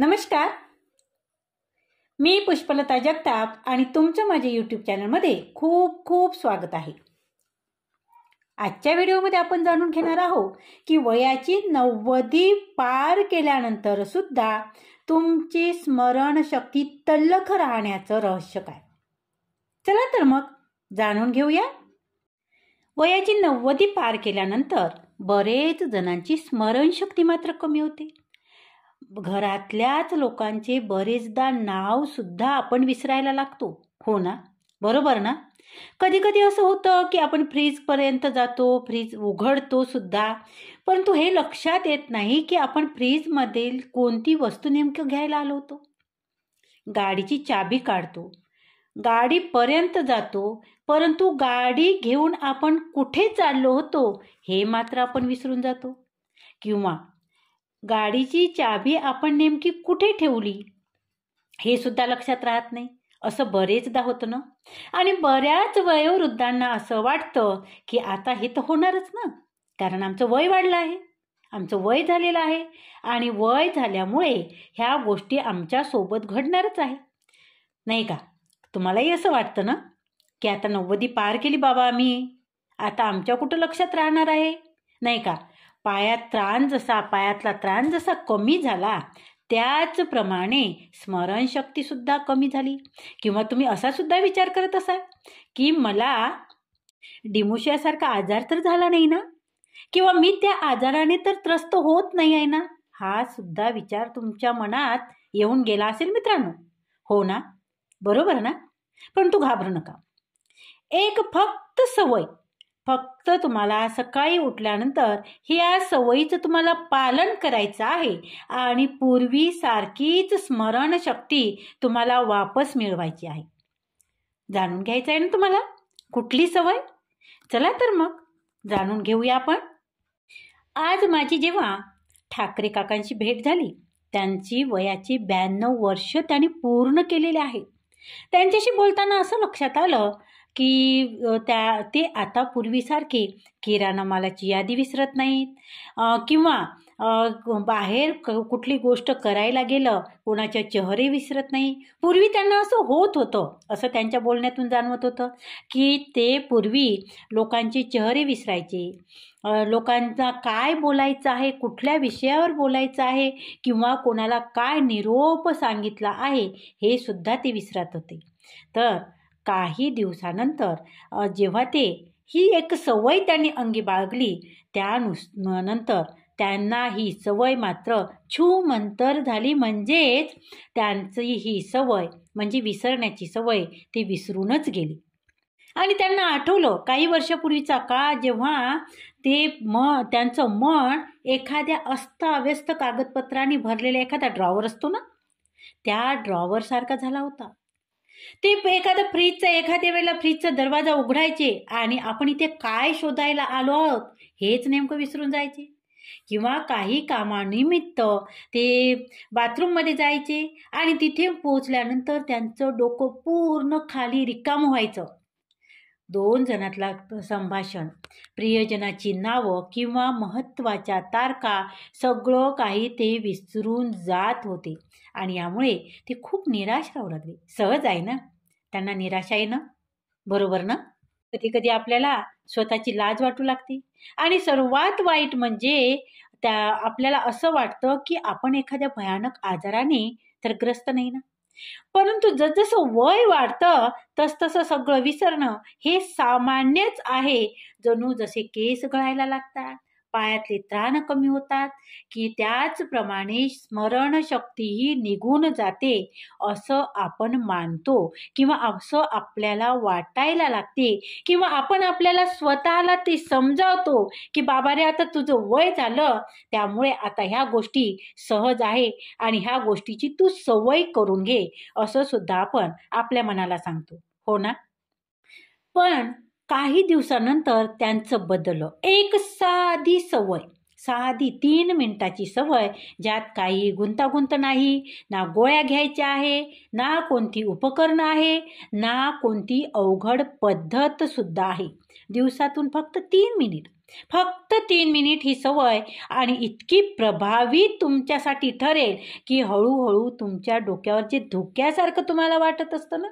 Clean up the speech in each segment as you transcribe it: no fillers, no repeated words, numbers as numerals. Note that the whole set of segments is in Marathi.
नमस्कार, मी पुष्पलता जगताप आणि तुमचं माझ्या यूट्यूब चॅनलमध्ये खूप खूप स्वागत आहे. आजच्या व्हिडिओमध्ये आपण जाणून घेणार आहोत की वयाची 90 पार केल्यानंतर सुद्धा तुमची स्मरणशक्ती तल्लख राहण्याचं रहस्य काय. चला तर मग जाणून घेऊया. वयाची 90 पार केल्यानंतर बरेच जणांची स्मरणशक्ती मात्र कमी होते. घरातल्याच लोकांचे बरेचदा नाव सुद्धा आपण विसरायला लागतो. हो ना, बरोबर ना. कधी कधी असं होतं की आपण फ्रीजपर्यंत जातो, फ्रीज उघडतो सुद्धा, परंतु हे लक्षात येत नाही की आपण फ्रीजमधील कोणती वस्तू नेमकं घ्यायला आलो होतो. गाडीची चाबी काढतो, गाडीपर्यंत जातो, परंतु गाडी घेऊन आपण कुठे चाललो होतो हे मात्र आपण विसरून जातो. किंवा गाडीची चाबी आपण नेमकी कुठे ठेवली हे सुद्धा लक्षात राहत नाही. असं बरेचदा होतं ना. आणि बऱ्याच वयोवृद्धांना असं वाटतं की आता हे तर होणारच ना, कारण आमचं वय वाढलं आहे, आमचं वय झालेलं आहे आणि वय झाल्यामुळे ह्या गोष्टी आमच्यासोबत घडणारच आहे, नाही का. तुम्हालाही असं वाटतं ना की आता 90 पार केली बाबा आम्ही, आता आमच्या कुठं लक्षात राहणार आहे, नाही का. पायातला त्राण जसा कमी झाला त्याचप्रमाणे स्मरणशक्ती सुद्धा कमी झाली. किंवा तुम्ही असा सुद्धा विचार करत असाल की मला डिमेन्शियासारखा आजार तर झाला नाही ना, किंवा मी त्या आजाराने तर त्रस्त होत नाही आहे ना. हा सुद्धा विचार तुमच्या मनात येऊन गेला असेल मित्रांनो. हो ना, बरोबर ना. परंतु घाबरू नका. एक फक्त तुम्हाला सकाळी उठल्यानंतर ह्या सवयीचं तुम्हाला पालन करायचं आहे आणि पूर्वीसारखीच स्मरणशक्ती तुम्हाला वापस मिळवायची आहे. जाणून घ्यायचं आहे ना तुम्हाला कुठली सवय. चला तर मग जाणून घेऊया आपण. आज माझी जेव्हा ठाकरे काकांची भेट झाली, त्यांची वयाची 92 वर्ष त्यांनी पूर्ण केलेले आहे. त्यांच्याशी बोलताना असं लक्षात आलं की ते आता पूर्वीसारखे किराणा मालाची यादी विसरत नाहीत, किंवा बाहेर कुठली गोष्ट करायला गेलं कोणाच्या चेहरे विसरत नाही. पूर्वी त्यांना असं होत होतं, असं त्यांच्या बोलण्यातून जाणवत होतं की ते पूर्वी लोकांचे चेहरे विसरायचे, लोकांना काय बोलायचं आहे, कुठल्या विषयावर बोलायचं आहे, किंवा कोणाला काय निरोप सांगितला आहे हे सुद्धा ते विसरत होते. तर काही दिवसानंतर जेव्हा ही एक सवय त्यांनी अंगी बाळगली, त्यानंतर त्यांना ही सवय मात्र छूमंतर झाली. म्हणजेच त्यांची ही सवय म्हणजे विसरण्याची सवय ते विसरूनच गेली. आणि त्यांना आठवलं काही वर्षापूर्वीचा काळ, जेव्हा त्यांचं मन एखाद्या अस्ताव्यस्त कागदपत्रांनी भरलेला एखादा ड्रॉवर असतो ना, त्या ड्रॉवर सारखा झाला होता. ते एखाद्या फ्रीजचा दरवाजा उघडायचे आणि आपण इथे काय शोधायला आलो आहोत हेच नेमकं विसरून जायचे. किंवा काही कामानिमित्त ते बाथरूममध्ये जायचे आणि तिथे पोहोचल्यानंतर त्यांचं डोकं पूर्ण खाली रिकामं व्हायचं. 2 जणातला संभाषण, प्रियजनाची नावं किंवा महत्त्वाच्या तारखा सगळं काही ते विसरून जात होते. आणि यामुळे ते खूप निराश राहू लागले. सहज आहे ना त्यांना निराशा येणं, बरोबर ना. कधी कधी आपल्याला स्वतःची लाज वाटू लागते. आणि सर्वात वाईट म्हणजे आपल्याला असं वाटतं की आपण एखाद्या भयानक आजाराने तर ग्रस्त नाही ना. परंतु जसजसं वय वाढतं तसतसं सगळं विसरणं हे सामान्यच आहे. जणू जसे केस गळायला लागतात, पायातले त्राण कमी होतात, की त्याचप्रमाणे स्मरणशक्तीही निघून जाते असं आपण मानतो, किंवा असं आपल्याला वाटायला लागते, किंवा आपण आपल्याला स्वतःला ते समजावतो की बाबा रे, आता तुझं वय झालं त्यामुळे आता ह्या गोष्टी सहज आहे आणि ह्या गोष्टीची तू सवय करून घे, असं सुद्धा आपण आपल्या मनाला सांगतो. हो ना. पण काही दिवसानंतर त्यांचं बदललं. एक साधी 3 मिनिटाची सवय, ज्यात काही गुंतागुंत नाही, ना गोळ्या घ्यायच्या आहे, ना कोणती उपकरणं आहे, ना कोणती अवघड पद्धत सुद्धा आहे. दिवसातून फक्त 3 मिनिट. फक्त 3 मिनिट ही सवय आणि इतकी प्रभावी तुमच्यासाठी ठरेल की हळूहळू तुमच्या डोक्यावर जे धुक्यासारखं तुम्हाला वाटत असतं ना,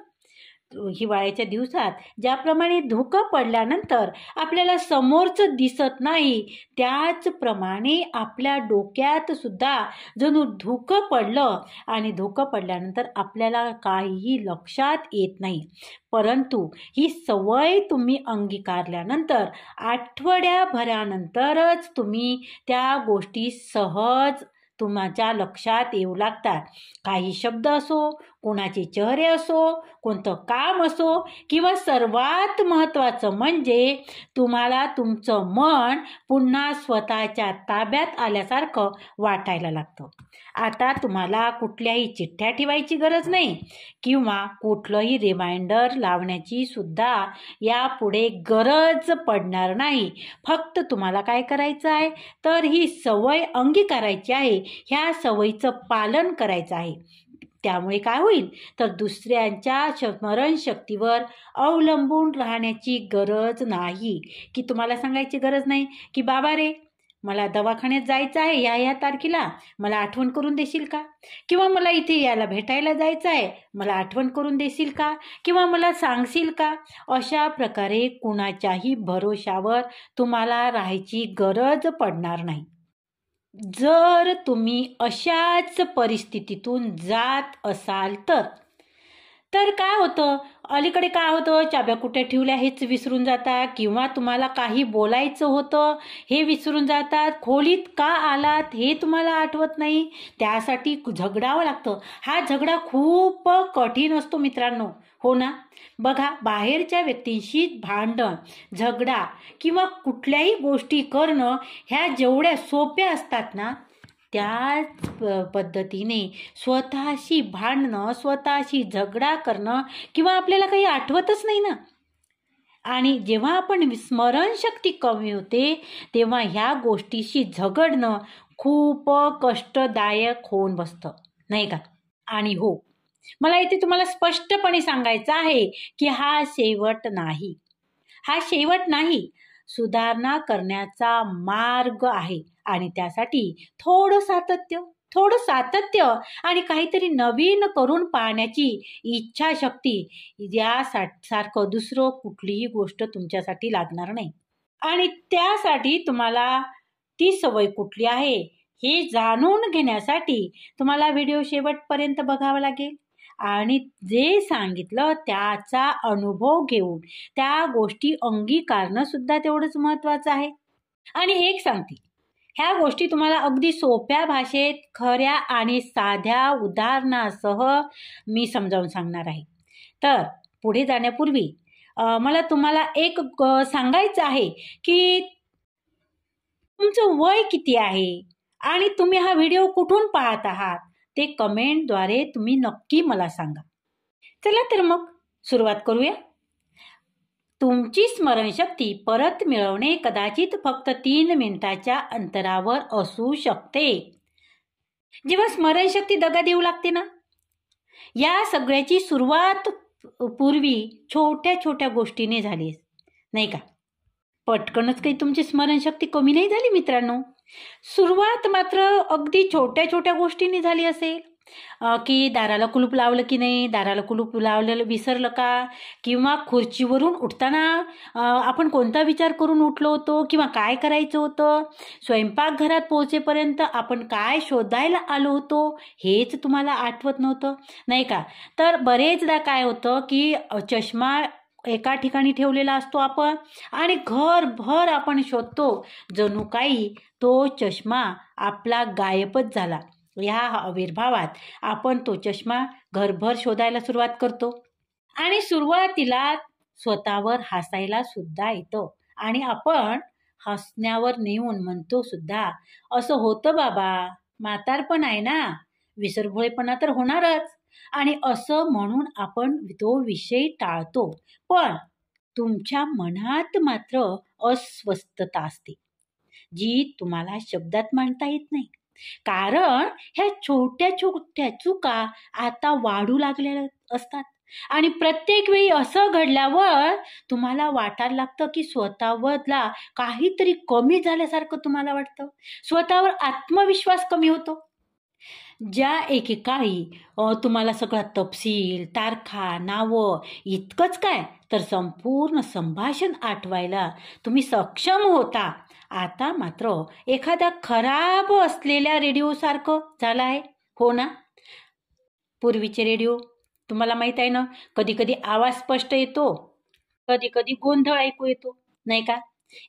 हिवाळ्याच्या दिवसात ज्याप्रमाणे धुकं पडल्यानंतर आपल्याला समोरचं दिसत नाही, त्याचप्रमाणे आपल्या डोक्यात सुद्धा जणू धुकं पडलं आणि धुकं पडल्यानंतर आपल्याला काहीही लक्षात येत नाही. परंतु ही सवय तुम्ही अंगीकारल्यानंतर आठवड्याभरानंतरच तुम्ही त्या गोष्टी सहज तुमच्या लक्षात येऊ लागतात. काही शब्द असो, कोणाचे चेहरे असो, कोणतं काम असो किंवा सर्वात महत्त्वाचं म्हणजे तुम्हाला तुमचं मन पुन्हा स्वतःच्या ताब्यात आल्यासारखं वाटायला लागतं. आता तुम्हाला कुठल्याही चिठ्ठ्या ठेवायची गरज नाही किंवा कुठलंही रिमाइंडर लावण्याची सुद्धा यापुढे गरज पडणार नाही. फक्त तुम्हाला काय करायचं आहे तर ही सवय अंगीकारायची आहे, ह्या सवयीचं पालन करायचं आहे. त्यामुळे काय होईल तर दुसऱ्यांच्या स्मरणशक्तीवर अवलंबून राहण्याची गरज नाही, की तुम्हाला सांगायची गरज नाही की बाबा रे मला दवाखान्यात जायचं आहे या तारखेला, मला आठवण करून देशील का? किंवा मला इथे याला भेटायला जायचं आहे, मला आठवण करून देशील का? किंवा मला सांगशील का? अशा प्रकारे कुणाच्याही भरोशावर तुम्हाला राहायची गरज पडणार नाही. जर तुम्ही अशाच परिस्थितीतून जात असाल तर काय होतं, अलीकडे काय होतं, चाब्या कुठे ठेवल्या हेच विसरून जाता किंवा तुम्हाला काही बोलायचं होतं हे विसरून जातात, खोलीत का आलात हे तुम्हाला आठवत नाही, त्यासाठी झगडावं लागतं. हा झगडा खूप कठीण असतो मित्रांनो, हो ना? बघा, बाहेरच्या व्यक्तींशी भांडण, झगडा किंवा कुठल्याही गोष्टी करणं ह्या जेवढ्या सोप्या असतात ना, त्याच पद्धतीने स्वतःशी भांडणं, स्वतःशी झगडा करणं किंवा आपल्याला काही आठवतच नाही ना. आणि जेव्हा आपण स्मरणशक्ती कमी होते तेव्हा ह्या गोष्टीशी झगडणं खूप कष्टदायक होऊन बसतं, नाही का? आणि हो, मला इथे तुम्हाला स्पष्टपणे सांगायचं आहे की हा शेवट नाही. हा शेवट नाही, सुधारणा करण्याचा मार्ग आहे आणि त्यासाठी थोडं सातत्य आणि काहीतरी नवीन करून पाहण्याची इच्छाशक्ती यासारखं दुसरं कुठलीही गोष्ट तुमच्यासाठी लागणार नाही. आणि त्यासाठी तुम्हाला ती सवय कुठली आहे हे जाणून घेण्यासाठी तुम्हाला व्हिडिओ शेवटपर्यंत बघावा लागेल आणि जे सांगितलं त्याचा अनुभव घेऊन त्या गोष्टी अंगीकारणं सुद्धा तेवढंच महत्त्वाचं आहे. आणि एक सांगते, ह्या गोष्टी तुम्हाला अगदी सोप्या भाषेत खऱ्या आणि साध्या उदाहरणासह मी समजावून सांगणार आहे. तर पुढे जाण्यापूर्वी मला तुम्हाला एक सांगायचं आहे की तुमचं वय किती आहे आणि तुम्ही हा व्हिडिओ कुठून पाहत आहात ते कमेंटद्वारे तुम्ही नक्की मला सांगा. चला तर मग सुरुवात करूया. तुमची स्मरणशक्ती परत मिळवणे कदाचित फक्त 3 मिनिटाच्या अंतरावर असू शकते. जेव्हा स्मरणशक्ती दगा देऊ लागते ना, या सगळ्याची सुरुवात पूर्वी छोट्या छोट्या गोष्टीने झाली, नाही का? पटकनच काही तुमची स्मरणशक्ती कमी नाही झाली मित्रांनो. सुरुवात मात्र अगदी छोट्या छोट्या गोष्टींनी झाली असेल, की दाराला कुलूप लावलं की नाही, दाराला कुलूप लावलेलं विसरलं का, किंवा खुर्चीवरून उठताना आपण कोणता विचार करून उठलो होतो किंवा काय करायचं होतं, स्वयंपाकघरात पोहोचेपर्यंत आपण काय शोधायला आलो होतो हेच तुम्हाला आठवत नव्हतं, नाही का? तर बरेचदा काय होतं की चष्मा एका ठिकाणी ठेवलेला असतो आपण आणि घरभर आपण शोधतो, जणू काही तो चष्मा आपला गायबच झाला. ह्या आविर्भावात आपण तो चष्मा घरभर शोधायला सुरुवात करतो आणि सुरुवातीला स्वतःवर हसायला सुद्धा येतो आणि आपण हसण्यावर नेऊन म्हणतो सुद्धा, असं होतं बाबा, म्हातारपण आहे ना, विसरभोळेपणा तर होणारच, आणि असं म्हणून आपण तो विषय टाळतो. पण तुमच्या मनात मात्र अस्वस्थता असते जी तुम्हाला शब्दात मांडता येत नाही, कारण ह्या छोट्या छोट्या चुका आता वाढू लागलेल्या असतात आणि प्रत्येक वेळी असं घडल्यावर तुम्हाला वाटायला लागतं की स्वतःवरला काहीतरी कमी झाल्यासारखं तुम्हाला वाटतं. स्वतःवर आत्मविश्वास कमी होतो. ज्या एकेकाळी तुम्हाला सगळा तपशील, तारखा, नावं इतकंच काय तर संपूर्ण संभाषण आठवायला तुम्ही सक्षम होता, आता मात्र एखाद्या खराब असलेल्या रेडिओसारखं झालं आहे, हो ना? पूर्वीचे रेडिओ तुम्हाला माहीत आहे ना, कधी कधी आवाज स्पष्ट येतो, कधी कधी गोंधळ ऐकू येतो, नाही का?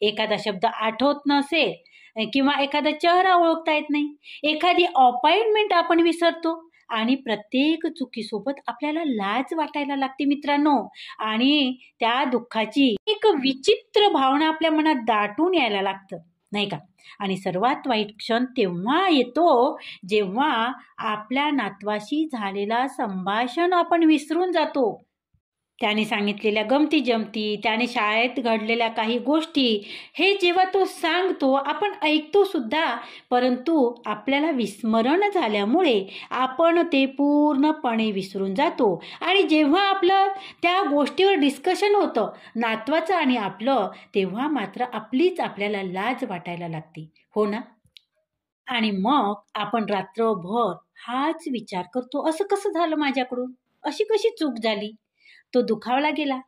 एखादा शब्द आठवत नसेल किंवा एखादा चेहरा ओळखता येत नाही, एखादी अपॉइंटमेंट आपण विसरतो आणि प्रत्येक चुकीसोबत आपल्याला लाज वाटायला लागते मित्रांनो. आणि त्या दुःखाची एक विचित्र भावना आपल्या मनात दाटून यायला लागतं, नाही का? आणि सर्वात वाईट क्षण तेव्हा येतो जेव्हा आपल्या नातवाशी झालेला संभाषण आपण विसरून जातो. त्याने सांगितलेल्या गमती जमती, त्याने शाळेत घडलेल्या काही गोष्टी, हे जेव्हा तो सांगतो आपण ऐकतो सुद्धा, परंतु आपल्याला विस्मरण झाल्यामुळे आपण ते पूर्णपणे विसरून जातो. आणि जेव्हा आपलं त्या गोष्टीवर डिस्कशन होतं नातवाचं आणि आपलं, तेव्हा मात्र आपलीच आपल्याला लाज वाटायला लागते, हो ना? आणि मग आपण रात्रभर हाच विचार करतो, असं कसं झालं माझ्याकडून, अशी कशी चूक झाली. तो दुखावला गेला.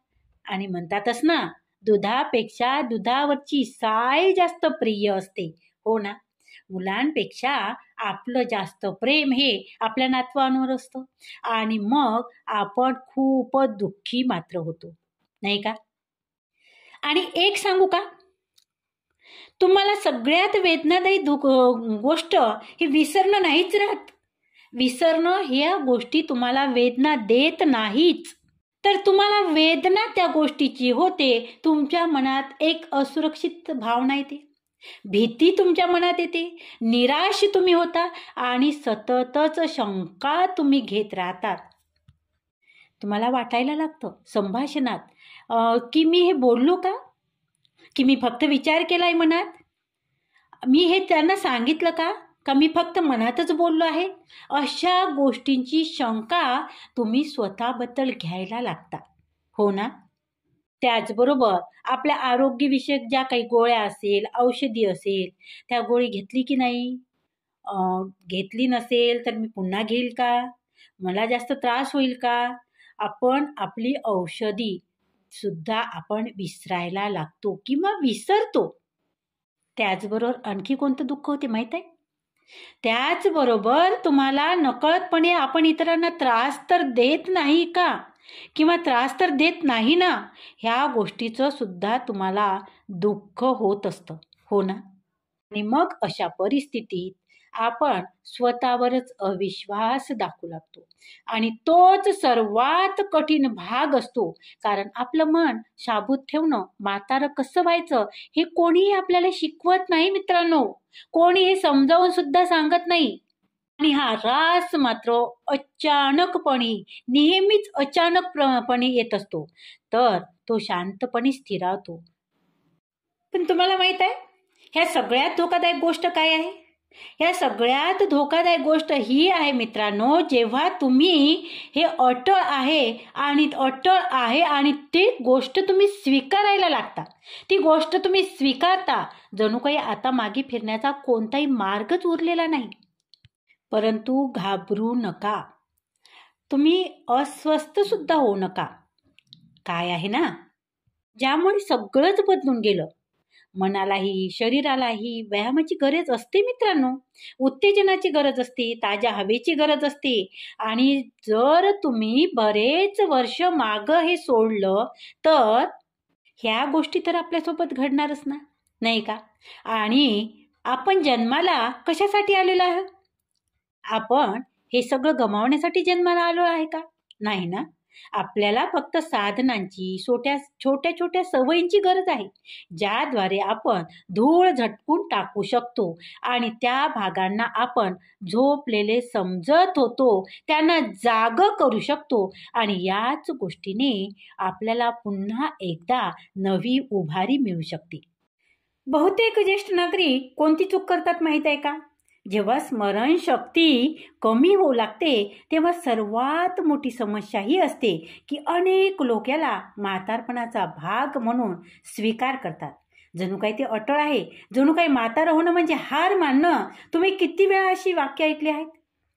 आणि म्हणतातच ना, दुधापेक्षा दुधावरची साय जास्त प्रिय असते, हो ना? मुलांपेक्षा आपलं जास्त प्रेम हे आपल्या नातवांवर असतं. आणि मग आपण खूप दुःखी मात्र होतो, नाही का? आणि एक सांगू का, तुम्हाला सगळ्यात वेदनादायी गोष्ट ही विसरणं नाहीच राहत. विसरणं ह्या गोष्टी तुम्हाला वेदना देत नाहीच, तर तुम्हाला वेदना त्या गोष्टीची होते. तुमच्या मनात एक असुरक्षित भावना येते, भीती तुमच्या मनात येते, निराश तुम्ही होता आणि सततच शंका तुम्ही घेत राहतात. तुम्हाला वाटायला लागतं संभाषणात की मी हे बोललो का, की मी फक्त विचार केलाय मनात, मी हे त्यांना सांगितलं का, का मी फक्त मनातच बोललो आहे. अशा गोष्टींची शंका तुम्ही स्वतःबद्दल घ्यायला लागता, हो ना? त्याचबरोबर आपल्या आरोग्यविषयक ज्या काही गोळ्या असेल, औषधी असेल, त्या गोळी घेतली की नाही, घेतली नसेल तर मी पुन्हा घेईल का, मला जास्त त्रास होईल का, आपण आपली औषधी सुद्धा आपण विसरायला लागतो किंवा विसरतो. त्याचबरोबर आणखी कोणतं दुःख होते माहीत आहे? त्याचबरोबर तुम्हाला नकळतपणे आपण इतरांना त्रास तर देत नाही का, किंवा त्रास तर देत नाही ना, ह्या गोष्टीचं सुद्धा तुम्हाला दुःख होत असतं, हो ना? आणि मग अशा परिस्थितीत आपण स्वतःवरच अविश्वास दाखवू लागतो. आणि तोच सर्वात कठीण भाग असतो, कारण आपलं मन शाबूत ठेवणं, म्हातारं कसं व्हायचं हे कोणीही आपल्याला शिकवत नाही मित्रांनो. कोणी हे समजावून सुद्धा सांगत नाही. आणि हा रास मात्र अचानकपणे, नेहमीच अचानकपणे येत असतो, तर तो शांतपणे स्थिरावतो. पण तुम्हाला माहित आहे ह्या सगळ्यात धोकादायक गोष्ट काय आहे? ह्या सगळ्यात धोकादायक गोष्ट ही आहे मित्रांनो, जेव्हा तुम्ही हे अटळ आहे आणि ती गोष्ट तुम्ही स्वीकारायला लागता, ती गोष्ट तुम्ही स्वीकारता, जणू काही आता मागे फिरण्याचा कोणताही मार्गच उरलेला नाही. परंतु घाबरू नका, तुम्ही अस्वस्थ सुद्धा होऊ नका. काय आहे ना, ज्यामुळे सगळंच बदलून गेलं. मनालाही शरीरालाही व्यायामाची गरज असते मित्रांनो, उत्तेजनाची गरज असते, ताज्या हवेची गरज असते. आणि जर तुम्ही बरेच वर्ष मागं हे सोडलं तर ह्या गोष्टी तर आपल्यासोबत घडणारच ना, नाही का? आणि आपण जन्माला कशासाठी आलेलो आहे? आपण हे सगळं गमावण्यासाठी जन्माला आलो आहे का? नाही ना. आपल्याला फक्त साधनांची, छोट्या छोट्या सवयींची गरज आहे, ज्याद्वारे आपण धूळ झटकून टाकू शकतो आणि त्या भागांना आपण झोपलेले समजत होतो त्यांना जाग करू शकतो. आणि याच गोष्टीने आपल्याला पुन्हा एकदा नवी उभारी मिळू शकते. बहुतेक ज्येष्ठ नागरिक कोणती चूक करतात माहीत आहे का? जेव्हा स्मरणशक्ती कमी होऊ लागते तेव्हा सर्वात मोठी समस्या ही असते की अनेक लोक याला म्हातारपणाचा भाग म्हणून स्वीकार करतात. जणू काही ते अटळ आहे, जणू काही म्हातारं होणं म्हणजे हार मानणं. तुम्ही किती वेळा अशी वाक्य ऐकली आहेत?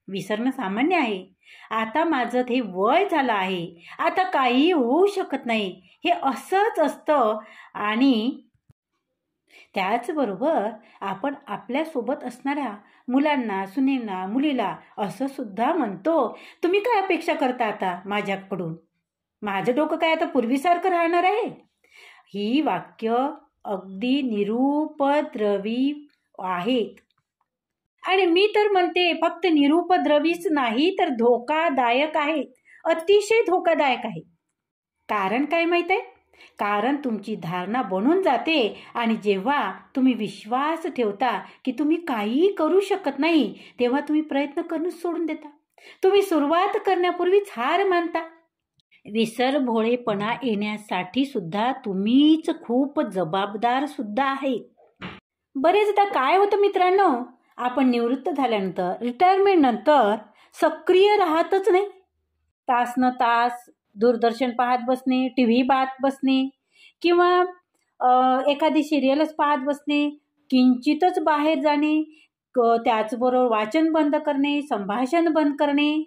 विसरणं सामान्य आहे. आता माझं ते वय झालं आहे, आता काही होऊ शकत नाही, हे असंच असतं. आणि त्याचबरोबर आपण आपल्यासोबत असणाऱ्या मुलांना, सुनेंना, मुलीला असं सुद्धा म्हणतो, तुम्ही काय अपेक्षा करता आता माझ्याकडून? माझं डोकं काय आता पूर्वीसारखं राहणार आहे? ही वाक्य अगदी निरुपद्रवी आहेत. आणि मी तर म्हणते फक्त निरुपद्रवीच नाही तर धोकादायक आहे, अतिशय धोकादायक आहे. कारण काय माहित आहे? कारण तुमची धारणा बनून जाते आणि जेव्हा तुम्ही विश्वास ठेवता की तुम्ही काहीही करू शकत नाही तेव्हा तुम्ही प्रयत्न करणं सोडून देता. तुम्ही सुरुवात करण्यापूर्वीच हार मानता. विसरभोळेपणा येण्यासाठी सुद्धा तुम्हीच खूप जबाबदार सुद्धा आहे. बरेचदा काय होतं मित्रांनो, आपण निवृत्त झाल्यानंतर, रिटायरमेंट नंतर सक्रिय राहतच नाही. तास न तास दूरदर्शन पाहत बसणे, टीव्ही पाहत बसणे किंवा एखादी सिरियलच पाहत बसणे, किंचितच बाहेर जाणे, त्याचबरोबर वाचन बंद करणे, संभाषण बंद करणे.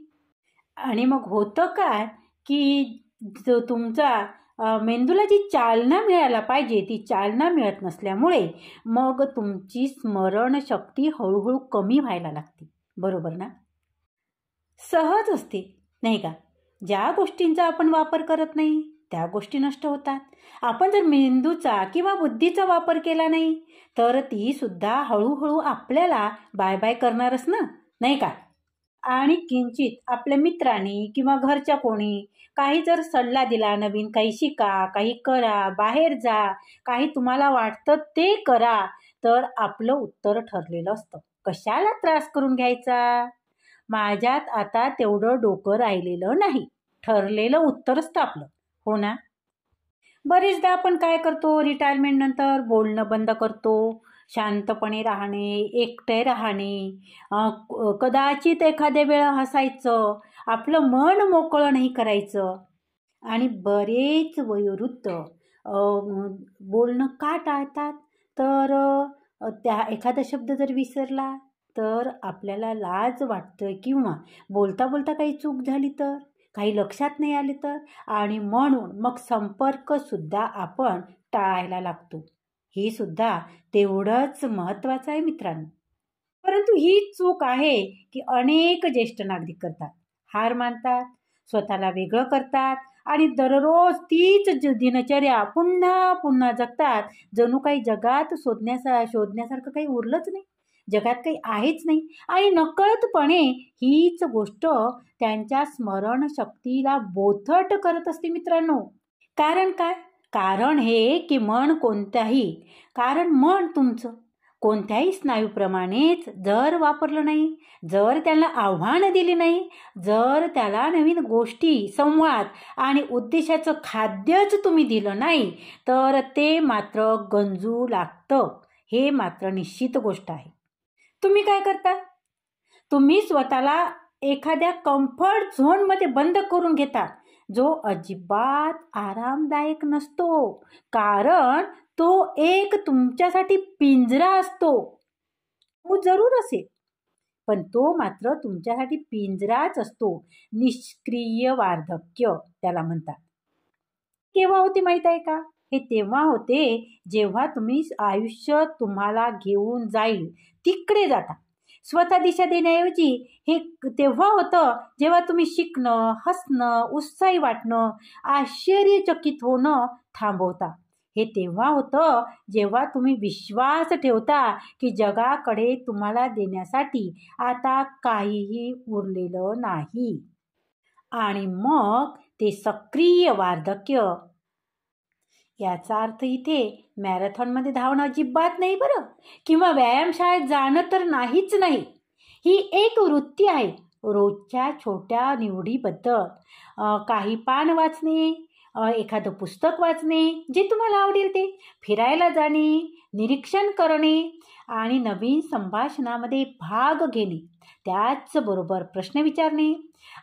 आणि मग होतं काय की तुमचा मेंदूला जी चालना मिळायला पाहिजे ती चालना मिळत नसल्यामुळे मग तुमची स्मरणशक्ती हळूहळू कमी व्हायला लागते. बरोबर ना? सहज असते नाही का? ज्या गोष्टींचा आपण वापर करत नाही त्या गोष्टी नष्ट होतात. आपण जर मेंदूचा किंवा बुद्धीचा वापर केला नाही तर ती सुद्धा हळूहळू आपल्याला बाय बाय करणारच ना, नाही का? आणि किंचित आपल्या मित्रांनी किंवा घरच्या कोणी काही जर सल्ला दिला, नवीन काही शिका, काही करा, बाहेर जा, काही तुम्हाला वाटतं ते करा, तर आपलं उत्तर ठरलेलं असतं. कशाला त्रास करून घ्यायचा? माझ्यात आता तेवढं डोकं राहिलेलं नाही, ठरलेलं उत्तर असतं आपलं. हो ना? बरेचदा आपण काय करतो, रिटायरमेंट नंतर बोलणं बंद करतो, शांतपणे राहणे, एकटे राहणे, कदाचित एखाद्या वेळा हसायचं, आपलं मन मोकळं नाही करायचं. आणि बरेच वयोवृद्ध बोलणं का टाळतात? तर त्या एखादा शब्द जर विसरला तर आपल्याला लाज वाटतं किंवा बोलता बोलता काही चूक झाली तर, काही लक्षात नाही आले तर, आणि म्हणून मग संपर्कसुद्धा आपण टाळायला लागतो. ही सुद्धा तेवढंच महत्त्वाचं आहे मित्रांनो. परंतु ही चूक आहे की अनेक ज्येष्ठ नागरिक करतात. हार मानतात, स्वतःला वेगळं करतात आणि दररोज तीच दिनचर्या पुन्हा पुन्हा जगतात. जणू काही जगात शोधण्यासारखं काही उरलंच नाही, जगात काही आहेच नाही. आणि नकळतपणे हीच गोष्ट त्यांच्या स्मरणशक्तीला बोथट करत असते मित्रांनो. कारण काय? कारण हे की मन तुमचं कोणत्याही स्नायूप्रमाणेच जर वापरलं नाही, जर त्याला आव्हानं दिली नाही, जर त्याला नवीन गोष्टी, संवाद आणि उद्देशाचं खाद्यच तुम्ही दिलं नाही तर ते मात्र गंजू लागतं. हे मात्र निश्चित गोष्ट आहे. तुम्ही काय करता? तुम्ही स्वतःला एखाद्या कम्फर्ट झोनमध्ये बंद करून घेता, जो अजिबात आरामदायक नसतो. कारण तो एक तुमच्यासाठी पिंजरा असतो. तो जरूर असेल पण तो मात्र तुमच्यासाठी पिंजराच असतो. निष्क्रिय वार्धक्य त्याला म्हणतात. केव्हा होते माहित आहे का? हे तेव्हा होते जेव्हा तुम्ही आयुष्य तुम्हाला घेऊन जाईल तिकडे जाता. स्वतः दिशा देण्याऐवजी हे तेव्हा होतं जेव्हा तुम्ही शिकणं, हसणं, उत्साही वाटणं, आश्चर्यचकित होणं थांबवता. हे तेव्हा होतं जेव्हा तुम्ही विश्वास ठेवता की जगाकडे तुम्हाला देण्यासाठी आता काहीही उरलेलं नाही. आणि मग ते सक्रिय वार्धक्य. याचा अर्थ इथे मॅरेथॉनमध्ये धावणं अजिबात नाही बरं, किंवा व्यायामशाळेत जाणं तर नाहीच नाही. ही एक वृत्ती आहे. रोजच्या छोट्या निवडीबद्दल काही पान वाचणे, एखादं पुस्तक वाचणे, जे तुम्हाला आवडेल ते, फिरायला जाणे, निरीक्षण करणे आणि नवीन संभाषणामध्ये भाग घेणे, त्याचबरोबर प्रश्न विचारणे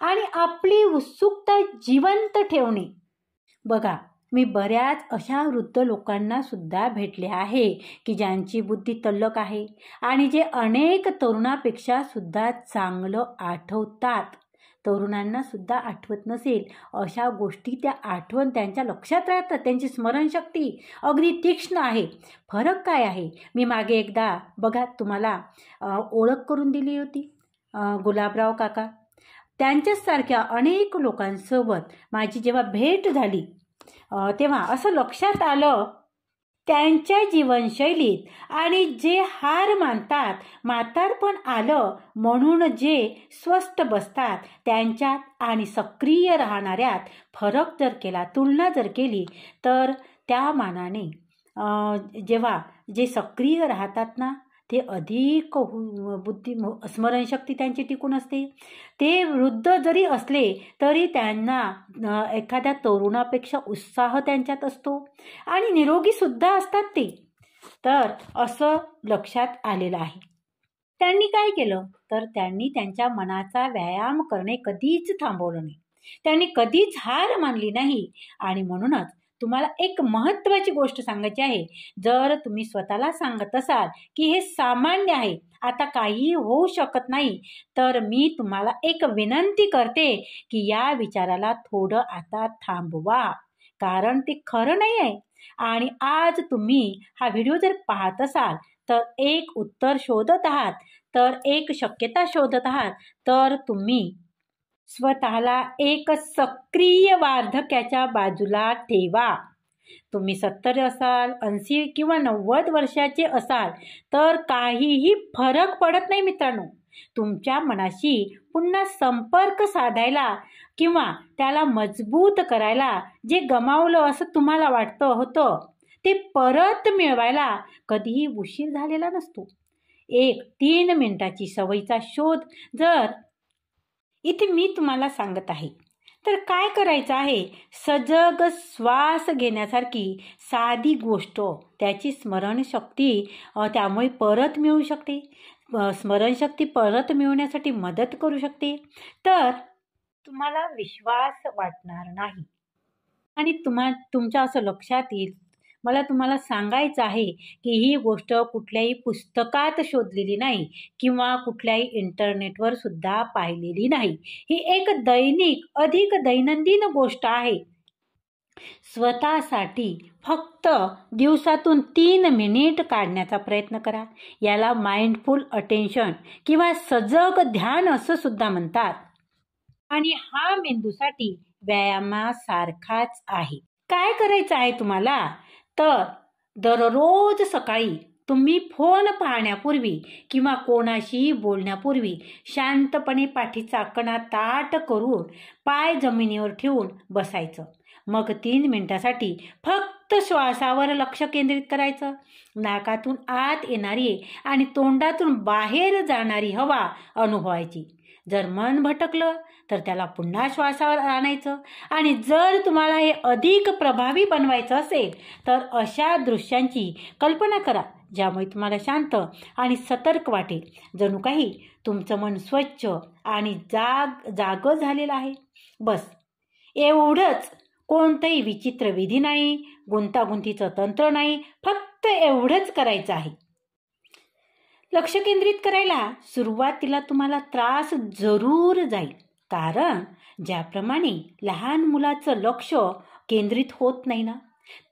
आणि आपली उत्सुकता जिवंत ठेवणे. बघा, मी बऱ्याच अशा वृद्ध लोकांना सुद्धा भेटले आहे की ज्यांची बुद्धी तल्लख आहे आणि जे अनेक तरुणापेक्षा सुद्धा चांगलं आठवतात. तरुणांना सुद्धा आठवत नसेल अशा गोष्टी त्या आठवण त्यांच्या लक्षात राहतात. त्यांची स्मरणशक्ती अगदी तीक्ष्ण आहे. फरक काय आहे? मी मागे एकदा बघा तुम्हाला ओळख करून दिली होती, गुलाबराव काका. त्यांच्यासारख्या अनेक लोकांसोबत माझी जेव्हा भेट झाली तेव्हा असं लक्षात आलं त्यांच्या जीवनशैलीत आणि जे हार मानतात, म्हातारपण आलं म्हणून जे स्वस्थ बसतात त्यांच्यात आणि सक्रिय राहणाऱ्यात फरक जर केला, तुलना जर केली तर त्या मानाने जेव्हा जे सक्रिय राहतात ना ते अधिक बुद्धी स्मरणशक्ती त्यांची टिकून असते. ते वृद्ध जरी असले तरी त्यांना एखाद्या तरुणापेक्षा उत्साह त्यांच्यात असतो आणि निरोगीसुद्धा असतात ते. तर असं लक्षात आलेलं आहे. त्यांनी काय केलं तर त्यांनी त्यांच्या मनाचा व्यायाम करणे कधीच थांबवलं नाही. त्यांनी कधीच हार मानली नाही. आणि म्हणूनच तुम्हाला एक महत्त्वाची गोष्ट सांगायची आहे. जर तुम्ही स्वतःला सांगत असाल की हे सामान्य आहे, आता काहीही होऊ शकत नाही, तर मी तुम्हाला एक विनंती करते की या विचाराला थोडं आता थांबवा, कारण ते खरं नाही आहे. आणि आज तुम्ही हा व्हिडिओ जर पाहत असाल तर एक उत्तर शोधत आहात, तर एक शक्यता शोधत आहात, तर तुम्ही स्वतःला एक सक्रिय वार्धक्याच्या बाजूला ठेवा. तुम्ही 70 असाल, 80 किंवा 90 वर्षाचे असाल तर काहीही फरक पडत नाही मित्रांनो. तुमच्या मनाशी पुन्हा संपर्क साधायला किंवा त्याला मजबूत करायला जे गमावलं असं तुम्हाला वाटतं होतं ते परत मिळवायला कधीही उशीर झालेला नसतो. एक 3 मिनिटाची सवयीचा शोध जर इथे मी तुम्हाला सांगत आहे तर काय करायचं आहे? सजग श्वास घेण्यासारखी साधी गोष्ट त्याची स्मरणशक्ती त्यामुळे परत मिळू शकते. स्मरणशक्ती परत मिळवण्यासाठी मदत करू शकते. तर तुम्हाला विश्वास वाटणार नाही आणि तुमच्या असं लक्षात येईल, मला तुम्हाला सांगायचं आहे की ही गोष्ट कुठल्याही पुस्तकात शोधलेली नाही किंवा कुठल्याही इंटरनेटवर सुद्धा पाहिलेली नाही. ही एक अधिक दैनंदिन गोष्ट आहे. स्वतःसाठी फक्त दिवसातून 3 मिनिट काढण्याचा प्रयत्न करा. याला माइंडफुल अटेन्शन किंवा सजग ध्यान असं सुद्धा म्हणतात. आणि हा मेंदूसाठी व्यायामासारखाच आहे. काय करायचं आहे तुम्हाला? तर दररोज सकाळी तुम्ही फोन पाहण्यापूर्वी किंवा कोणाशीही बोलण्यापूर्वी शांतपणे पाठीचा कणा ताठ करून पाय जमिनीवर ठेवून बसायचं. मग 3 मिनिटासाठी फक्त श्वासावर लक्ष केंद्रित करायचं. नाकातून आत येणारी आणि तोंडातून बाहेर जाणारी हवा अनुभवायची. जर मन भटकलं तर त्याला पुन्हा श्वासावर आणायचं. आणि जर तुम्हाला हे अधिक प्रभावी बनवायचं असेल तर अशा दृश्यांची कल्पना करा ज्यामुळे तुम्हाला शांत आणि सतर्क वाटेल. जणू काही तुमचं मन स्वच्छ आणि जाग झालेलं आहे. बस एवढंच. कोणतंही विचित्र विधी नाही, गुंतागुंतीचं तंत्र नाही, फक्त एवढंच करायचं आहे. लक्ष केंद्रित करायला सुरुवातीला तुम्हाला त्रास जरूर जाईल, कारण ज्याप्रमाणे लहान मुलाचं लक्ष केंद्रित होत नाही ना,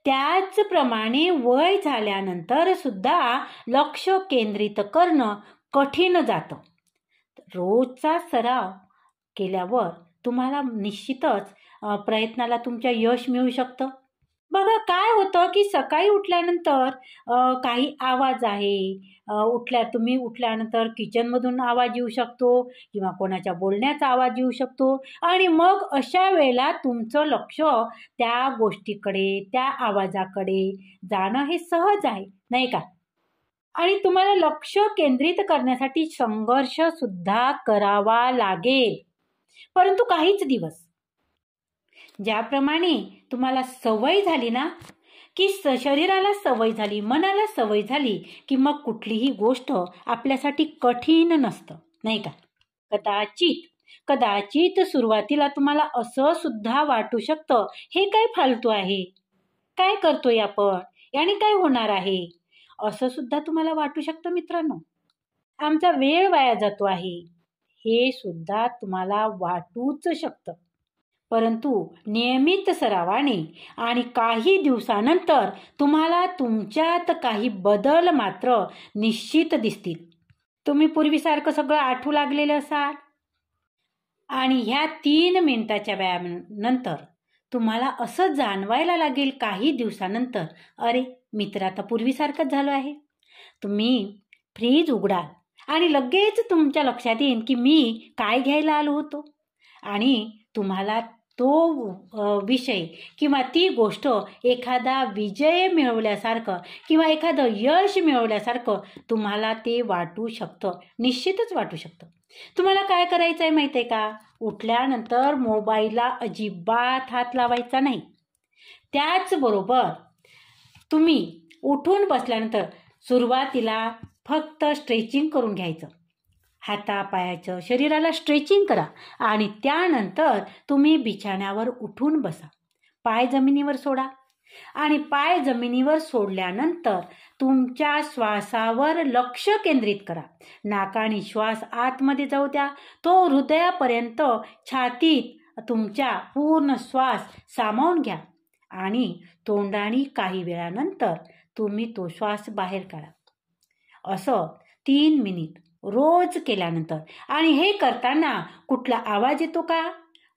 त्याचप्रमाणे वय झाल्यानंतर सुद्धा लक्ष केंद्रित करणं कठीण जातं. रोजचा सराव केल्यावर तुम्हाला निश्चितच प्रयत्नाला तुमच्या यश मिळू शकतं. बघा काय होतं की सकाळी उठल्यानंतर काही आवाज आहे, तुम्ही उठल्यानंतर किचनमधून आवाज येऊ शकतो किंवा कोणाच्या बोलण्याचा आवाज येऊ शकतो आणि मग अशा वेळेला तुमचं लक्ष त्या गोष्टीकडे, त्या आवाजाकडे जाणं हे सहज आहे, नाही का? आणि तुम्हाला लक्ष केंद्रित करण्यासाठी संघर्ष सुद्धा करावा लागेल, परंतु काहीच दिवस. ज्याप्रमाणे तुम्हाला सवय झाली ना, की शरीराला सवय झाली, मनाला सवय झाली, की मग कुठलीही गोष्ट आपल्यासाठी कठीण नसतं, नाही का? कदाचित सुरुवातीला तुम्हाला असं सुद्धा वाटू शकतं, हे काय फालतू आहे, काय करतोय आपण, याने काय होणार आहे, असं सुद्धा तुम्हाला वाटू शकतं मित्रांनो. आमचा वेळ वाया जातो आहे, हे सुद्धा तुम्हाला वाटूच शकतं. परंतु नियमित सरावाने आणि काही दिवसानंतर तुम्हाला तुमच्यात काही बदल मात्र निश्चित दिसतील. तुम्ही पूर्वीसारखं सगळं आठवू लागलेलं असाल आणि ह्या 3 मिनिटाच्या व्यायामानंतर तुम्हाला असं जाणवायला लागेल काही दिवसानंतर, अरे मी तर आता पूर्वीसारखंच झालो आहे. तुम्ही फ्रीज उघडाल आणि लगेच तुमच्या लक्षात येईल की मी काय घ्यायला आलो होतो आणि तुम्हाला तो विषय किंवा ती गोष्ट एखादा विजय मिळवल्यासारखं किंवा एखादं यश मिळवल्यासारखं तुम्हाला ते वाटू शकतं, निश्चितच वाटू शकतं. तुम्हाला काय करायचं आहे माहिती आहे का? उठल्यानंतर मोबाईलला अजिबात हात लावायचा नाही. त्याचबरोबर तुम्ही उठून बसल्यानंतर सुरुवातीला फक्त स्ट्रेचिंग करून घ्यायचं. हातापायाचं शरीराला स्ट्रेचिंग करा आणि त्यानंतर तुम्ही बिछाण्यावर उठून बसा. पाय जमिनीवर सोडा आणि पाय जमिनीवर सोडल्यानंतर तुमच्या श्वासावर लक्ष केंद्रित करा. नाकाने श्वास आतमध्ये जाऊ द्या. तो हृदयापर्यंत छातीत तुमच्या पूर्ण श्वास सामावून घ्या आणि तोंडाने काही वेळानंतर तुम्ही तो श्वास बाहेर काढा. असं 3 मिनिट रोज केल्यानंतर, आणि हे करताना कुठला आवाज येतो का,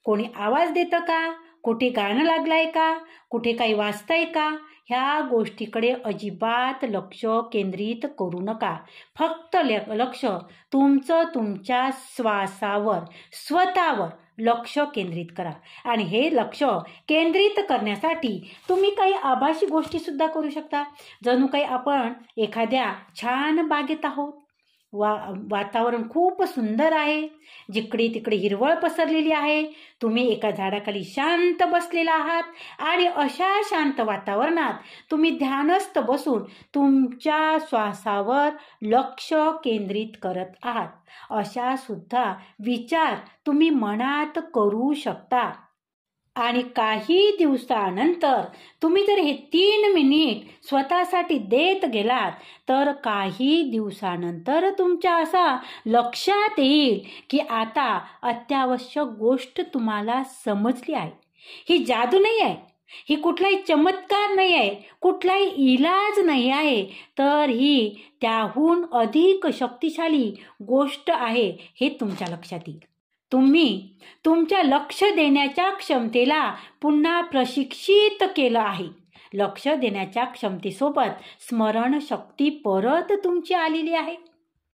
कोणी आवाज देतं का, कुठे गाणं लागलंय का, कुठे काही वाजतंय का, ह्या गोष्टीकडे अजिबात लक्ष केंद्रित करू नका. फक्त लक्ष तुमचं तुमच्या श्वासावर, स्वतःवर लक्ष केंद्रित करा. आणि हे लक्ष केंद्रित करण्यासाठी तुम्ही काही आभासी गोष्टी सुद्धा करू शकता. जणू काही आपण एखाद्या छान बागेत आहोत, वातावरण खूप सुंदर आहे, जिकडे तिकडे हिरवळ पसरलेली आहे, तुम्ही एका झाडाखाली शांत बसलेला आहात आणि अशा शांत वातावरणात तुम्ही ध्यानस्थ बसून तुमच्या श्वासावर लक्ष केंद्रित करत आहात. अशा सुद्धा विचार तुम्ही मनात करू शकता. आणि काही दिवसानंतर तुम्ही जर हे 3 मिनिट स्वतःसाठी देत गेलात तर काही दिवसानंतर तुमच्या असा लक्षात येईल की आता अत्यावश्यक गोष्ट तुम्हाला समजली आहे. ही जादू नाही आहे, ही कुठलाही चमत्कार नाही आहे, कुठलाही इलाज नाही आहे, तर ही त्याहून अधिक शक्तिशाली गोष्ट आहे हे तुमच्या लक्षात येईल. तुम्ही तुमच्या लक्ष देण्याच्या क्षमतेला पुन्हा प्रशिक्षित केलं आहे. लक्ष देण्याच्या क्षमतेसोबत स्मरणशक्ती परत तुमची आलेली आहे.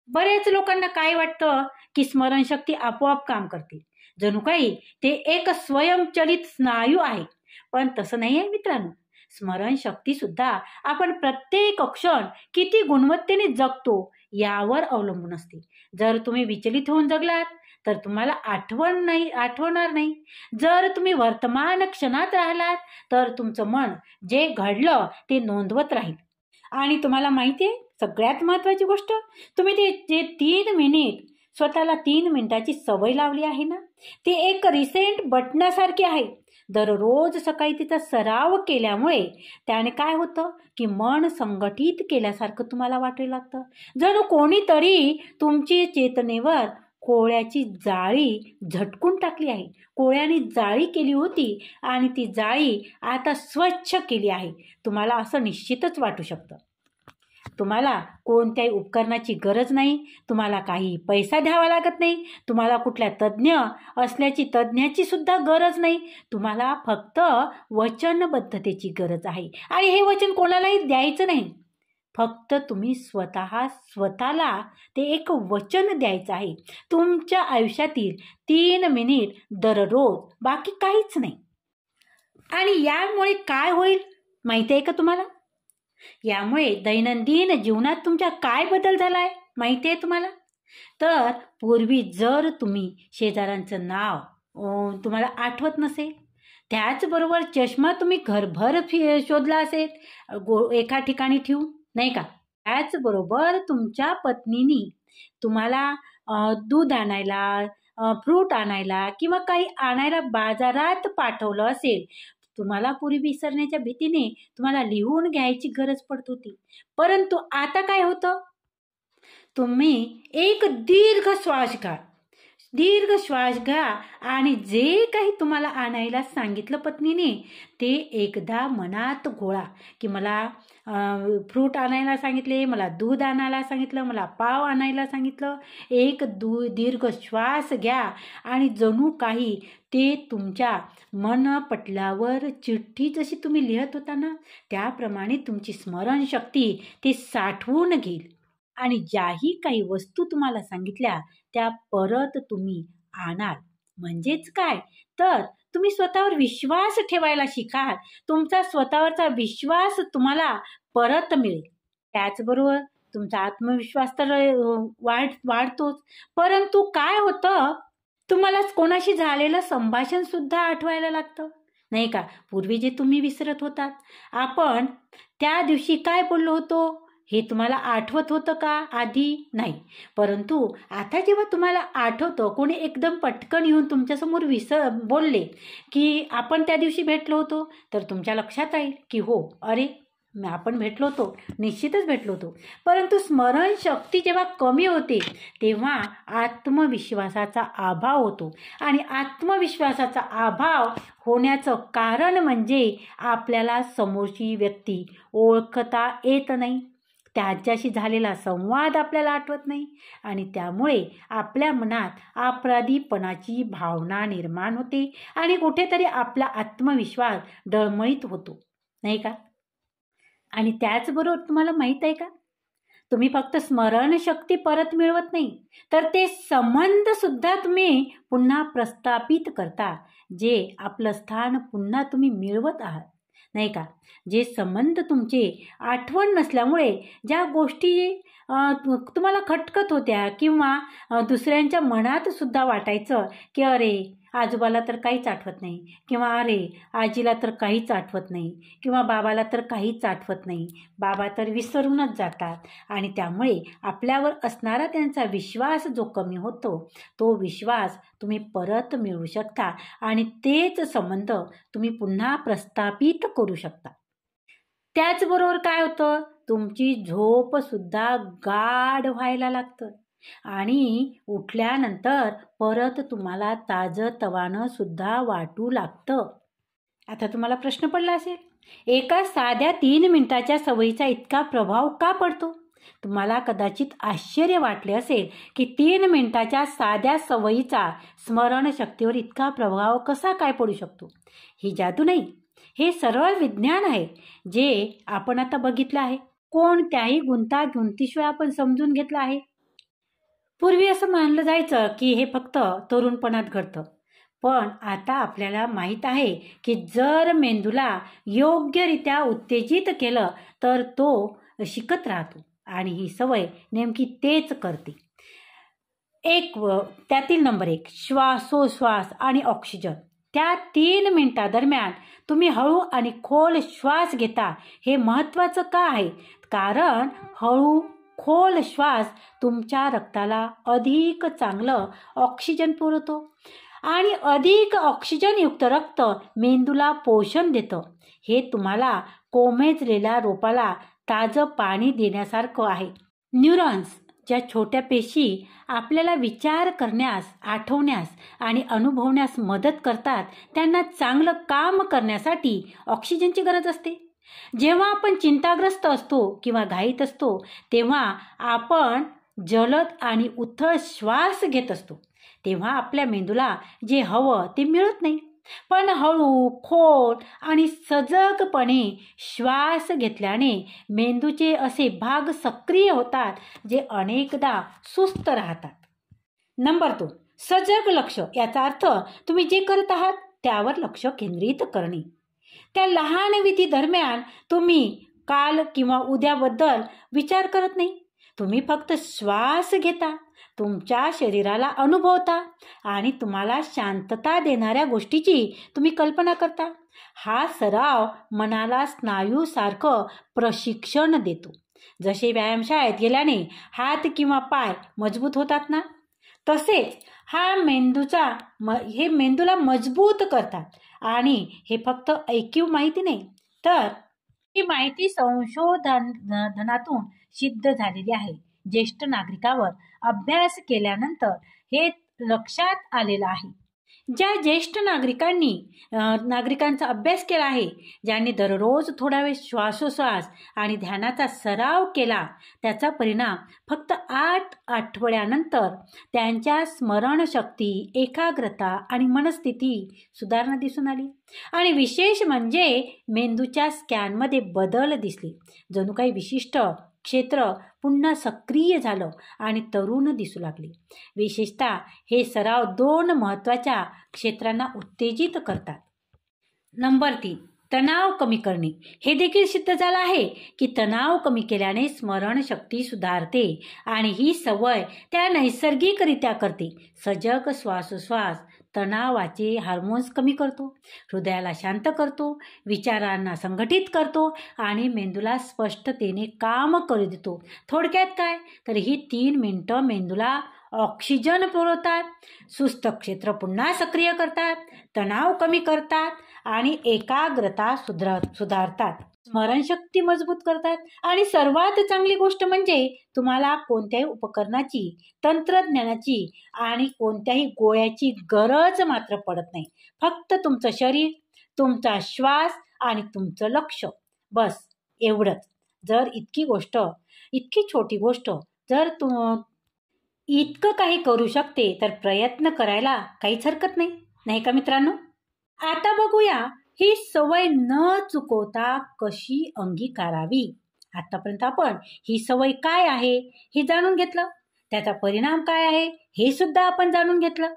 बरेच लोकांना काय वाटतं की स्मरणशक्ती आपोआप काम करते, जणू काही ते एक स्वयंचलित स्नायू आहे. पण तसं नाही आहे मित्रांनो. स्मरणशक्ती सुद्धा आपण प्रत्येक क्षण किती गुणवत्तेने जगतो यावर अवलंबून असते. जर तुम्ही विचलित होऊन जगलात तर तुम्हाला आठवणार नाही. जर तुम्ही वर्तमान क्षणात राहिलात तर तुमचं मन जे घडलं ते नोंदवत राहील. आणि तुम्हाला माहिती आहे सगळ्यात महत्त्वाची गोष्ट, तुम्ही जे 3 मिनिट स्वतःला 3 मिनिटाची सवय लावली आहे ना, ती एक रिसेट बटनासारखी आहे. दररोज सकाळी तिचा सराव केल्यामुळे त्याने काय होतं की मन संघटित केल्यासारखं तुम्हाला वाटायला लागतं. जणू कोणीतरी तुमची चेतनेवर कोळ्याची जाळी झटकून टाकली आहे. कोळ्याने जाळी केली होती आणि ती जाळी आता स्वच्छ केली आहे. तुम्हाला असं निश्चितच वाटू शकतं. तुम्हाला कोणत्याही उपकरणाची गरज नाही, तुम्हाला काही पैसा द्यावा लागत नाही, तुम्हाला कुठल्या तज्ज्ञाची सुद्धा गरज नाही. तुम्हाला फक्त वचनबद्धतेची गरज आहे. आणि हे वचन कोणालाही द्यायचं नाही, फक्त तुम्ही स्वतःला ते एक वचन द्यायचं आहे. तुमच्या आयुष्यातील 3 मिनिट दररोज, बाकी काहीच नाही. आणि यामुळे काय होईल माहिती आहे का तुम्हाला? यामुळे दैनंदिन जीवनात तुमच्या काय बदल झालाय माहिती आहे तुम्हाला? तर पूर्वी जर तुम्ही शेजाऱ्यांचं नाव तुम्हाला आठवत नसेल त्याचबरोबर चष्मा तुम्ही घरभर शोधला असेल, एका ठिकाणी ठेवून, नाही का? त्याचबरोबर तुमच्या पत्नीनी तुम्हाला दूध आणायला, फ्रूट आणायला किंवा काही आणायला बाजारात पाठवलं असेल, तुम्हाला पूर्वी विसरण्याच्या भीतीने तुम्हाला लिहून घ्यायची गरज पडत होती. परंतु आता काय होतं? तुम्ही एक दीर्घ श्वास घ्या आणि जे काही तुम्हाला आणायला सांगितलं पत्नीने ते एकदा मनात घोळा, की मला फ्रूट आणायला सांगितले, मला दूध आणायला सांगितलं, मला पाव आणायला सांगितलं. एक दीर्घ श्वास घ्या आणि जणू काही ते तुमच्या मनपटलावर चिठ्ठी जशी तुम्ही लिहित होता ना, त्याप्रमाणे तुमची स्मरणशक्ती ती साठवून घेईल आणि ज्याही काही वस्तू तुम्हाला सांगितल्या त्या परत तुम्ही आणाल. म्हणजेच काय तर तुम्ही स्वतःवर विश्वास ठेवायला शिकाल. तुमचा स्वतःवरचा विश्वास तुम्हाला परत मिळेल. त्याचबरोबर तुमचा आत्मविश्वास तर वाढतोच. परंतु काय होतं, तुम्हाला कोणाशी झालेलं संभाषण सुद्धा आठवायला लागतं, नाही का? पूर्वी जे तुम्ही विसरत होतात, आपण त्या दिवशी काय बोललो होतो हे तुम्हाला आठवत होतं का आधी? नाही. परंतु आता जेव्हा तुम्हाला आठवतं, कोणी एकदम पटकन येऊन तुमच्यासमोर बोलले की आपण त्या दिवशी भेटलो होतो, तर तुमच्या लक्षात येईल की हो, अरे आपण भेटलो होतो, निश्चितच भेटलो होतो. परंतु स्मरणशक्ती जेव्हा कमी होते तेव्हा आत्मविश्वासाचा अभाव होतो आणि आत्मविश्वासाचा अभाव होण्याचं कारण म्हणजे आपल्याला समोरची व्यक्ती ओळखता येत नाही, त्याच्याशी झालेला संवाद आपल्याला आठवत नाही आणि त्यामुळे आपल्या मनात अपराधीपणाची भावना निर्माण होते आणि कुठेतरी आपला आत्मविश्वास डळमळीत होतो, नाही का? आणि त्याचबरोबर तुम्हाला माहीत आहे का, तुम्ही फक्त स्मरणशक्ती परत मिळवत नाही, तर ते संबंध सुद्धा तुम्ही पुन्हा प्रस्थापित करता, जे आपलं स्थान पुन्हा तुम्ही मिळवत आहात, नाही का? जे संबंध तुमचे आठवण नसल्यामुळे ज्या गोष्टी तुम्हाला खटकत होत्या किंवा दुसऱ्यांच्या मनात सुद्धा वाटायचं की अरे आजोबाला तर काहीच आठवत नाही, किंवा अरे आजीला तर काहीच आठवत नाही, किंवा बाबाला तर काहीच आठवत नाही, बाबा तर विसरूनच जातात आणि त्यामुळे आपल्यावर असणारा त्यांचा विश्वास जो कमी होतो, तो विश्वास तुम्ही परत मिळवू शकता आणि तेच संबंध तुम्ही पुन्हा प्रस्थापित करू शकता. त्याचबरोबर काय होतं, तुमची झोप सुद्धा गाढ व्हायला लागतं आणि उठल्यानंतर परत तुम्हाला ताजंतवानं सुद्धा वाटू लागतं. आता तुम्हाला प्रश्न पडला असेल, एका साध्या 3 मिनिटाच्या सवयीचा इतका प्रभाव का पडतो? तुम्हाला कदाचित आश्चर्य वाटले असेल की 3 मिनिटाच्या साध्या सवयीचा स्मरणशक्तीवर इतका प्रभाव कसा काय पडू शकतो? ही जादू नाही, हे सरळ विज्ञान आहे जे आपण आता बघितलं आहे. कोणत्याही गुंतागुंतीशिवाय आपण समजून घेतलं आहे. पूर्वी असं मानलं जायचं की हे फक्त तरुणपणात घडतं, पण आता आपल्याला माहीत आहे की जर मेंदूला योग्यरित्या उत्तेजित केलं तर तो शिकत राहतो आणि ही सवय नेमकी तेच करते. त्यातील नंबर 1 श्वासोश्वास आणि ऑक्सिजन. त्या 3 मिनिटादरम्यान तुम्ही हळू आणि खोल श्वास घेता. हे महत्त्वाचं का आहे? कारण हळू खोल श्वास तुमच्या रक्ताला अधिक चांगलं ऑक्सिजन पुरवतो आणि अधिक ऑक्सिजनयुक्त रक्त मेंदूला पोषण देतं. हे तुम्हाला कोमेजलेल्या रोपाला ताजं पाणी देण्यासारखं आहे. न्यूरॉन्स, ज्या छोट्या पेशी आपल्याला विचार करण्यास, आठवण्यास आणि अनुभवण्यास मदत करतात, त्यांना चांगलं काम करण्यासाठी ऑक्सिजनची गरज असते. जेव्हा आपण चिंताग्रस्त असतो किंवा घाईत असतो तेव्हा आपण जलद आणि उथळ श्वास घेत असतो, तेव्हा आपल्या मेंदूला जे हवं ते मिळत नाही. पण हळू, खोल आणि सजगपणे श्वास घेतल्याने मेंदूचे असे भाग सक्रिय होतात जे अनेकदा सुस्त राहतात. नंबर 2 सजग लक्ष. याचा अर्थ तुम्ही जे करत आहात त्यावर लक्ष केंद्रित करणे. त्या लहान विधी दरम्यान तुम्ही काल किंवा उद्याबद्दल विचार करत नाही, तुम्ही फक्त श्वास घेता. तुमच्या शरीराला अनुभवता आणि तुम्हाला शांतता देणाऱ्या गोष्टीची तुम्ही कल्पना करता. हा सराव मनाला स्नायूसारखं प्रशिक्षण देतो. जसे व्यायामशाळेत गेल्याने हात किंवा पाय मजबूत होतात ना, तसेच हे मेंदूला मजबूत करतात. आणि हे फक्त ऐकीव माहिती नाही, तर ही माहिती संशोधनातून सिद्ध झालेली आहे. ज्येष्ठ नागरिकावर अभ्यास केल्यानंतर हे लक्षात आलेलं आहे. ज्या ज्येष्ठ नागरिकांचा अभ्यास केला आहे, ज्यांनी दररोज थोडा वेळ श्वासोश्वास आणि ध्यानाचा सराव केला, त्याचा परिणाम फक्त 8 आठवड्यानंतर त्यांच्या स्मरणशक्ती, एकाग्रता आणि मनस्थिती सुधारणा दिसून आली. आणि विशेष म्हणजे मेंदूच्या स्कॅनमध्ये बदल दिसले. जणू काही विशिष्ट क्षेत्र पुन्हा सक्रिय झालं आणि तरुण दिसू लागले. विशेषतः हे सराव 2 महत्त्वाच्या क्षेत्रांना उत्तेजित करतात. नंबर 3, तणाव कमी करणे. हे देखील सिद्ध झालं आहे की तणाव कमी केल्याने स्मरणशक्ती सुधारते आणि ही सवय त्या नैसर्गिकरित्या करते. सजग श्वासोश्वास तणावाचे हार्मोन्स कमी करतो, हृदयाला शांत करतो, विचारांना संघटित करतो आणि मेंदूला स्पष्टतेने काम करू देतो. थोडक्यात काय, तर ही 3 मिनिटं मेंदूला ऑक्सिजन पुरवतात, सुस्त क्षेत्र पुन्हा सक्रिय करतात, तणाव कमी करतात आणि एकाग्रता सुधारतात, स्मरणशक्ती मजबूत करतात. आणि सर्वात चांगली गोष्ट म्हणजे तुम्हाला कोणत्याही उपकरणाची, तंत्रज्ञानाची आणि कोणत्याही गोळ्याची गरज मात्र पडत नाही. फक्त तुमचं शरीर, तुमचा श्वास आणि तुमचं लक्ष, बस एवढंच. जर इतकी छोटी गोष्ट जर इतकं काही करू शकते, तर प्रयत्न करायला काहीच हरकत नाही, नाही का मित्रांनो? आता बघूया ही सवय न चुकवता कशी अंगीकारावी. आतापर्यंत आपण ही सवय काय आहे हे जाणून घेतलं, त्याचा परिणाम काय आहे हे सुद्धा आपण जाणून घेतलं.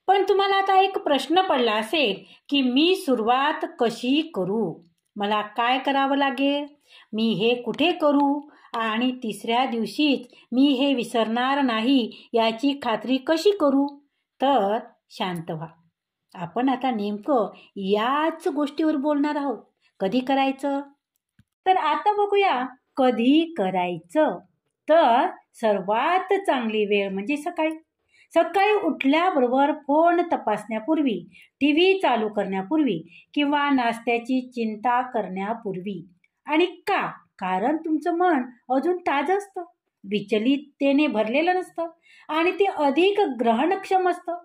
पण तुम्हाला आता एक प्रश्न पडला असेल की मी सुरुवात कशी करू, मला काय करावं लागेल, मी हे कुठे करू आणि 3ऱ्या दिवशीच मी हे विसरणार नाही याची खात्री कशी करू? तर शांत व्हा. आपण आता नेमकं याच गोष्टीवर बोलणार आहोत. कधी करायचं? तर आता बघूया कधी करायचं. तर सर्वात चांगली वेळ म्हणजे सकाळी उठल्याबरोबर फोन तपासण्यापूर्वी, TV चालू करण्यापूर्वी किंवा नाश्त्याची चिंता करण्यापूर्वी. आणि का? कारण तुमचं मन अजून ताजं असतं, विचलिततेने भरलेलं नसतं आणि ते अधिक ग्रहणक्षम असतं.